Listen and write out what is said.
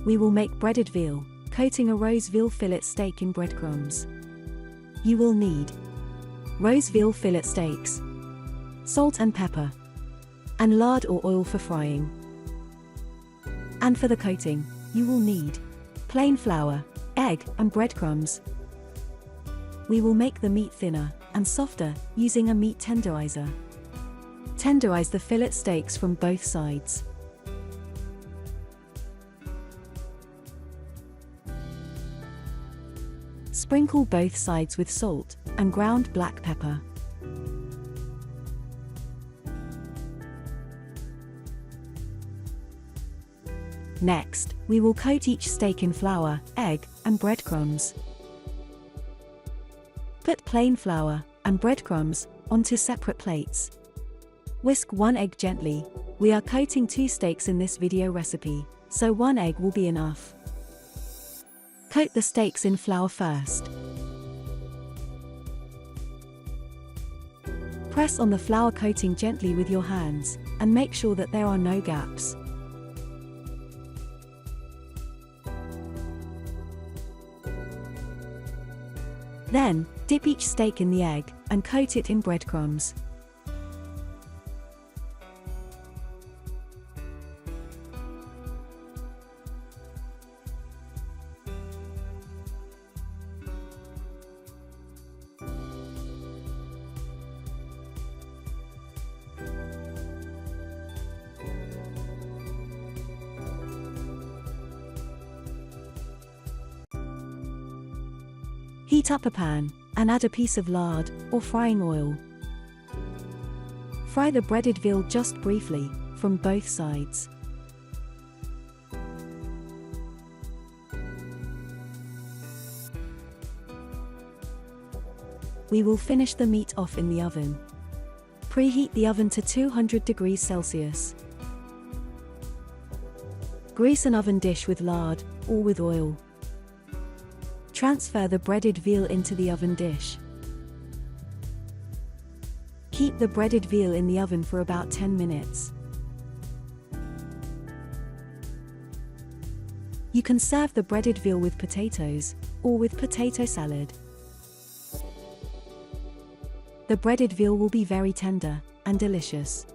We will make breaded veal, coating a roast veal fillet steak in breadcrumbs. You will need roast veal fillet steaks, salt and pepper, and lard or oil for frying. And for the coating, you will need plain flour, egg, and breadcrumbs. We will make the meat thinner and softer using a meat tenderizer. Tenderize the fillet steaks from both sides. Sprinkle both sides with salt and ground black pepper. Next, we will coat each steak in flour, egg, and breadcrumbs. Put plain flour and breadcrumbs onto separate plates. Whisk 1 egg gently. We are coating 2 steaks in this video recipe, so 1 egg will be enough. Coat the steaks in flour first. Press on the flour coating gently with your hands, and make sure that there are no gaps. Then, dip each steak in the egg, and coat it in breadcrumbs. Heat up a pan, and add a piece of lard, or frying oil. Fry the breaded veal just briefly, from both sides. We will finish the meat off in the oven. Preheat the oven to 200 degrees Celsius. Grease an oven dish with lard, or with oil. Transfer the breaded veal into the oven dish. Keep the breaded veal in the oven for about 10 minutes. You can serve the breaded veal with potatoes, or with potato salad. The breaded veal will be very tender and delicious.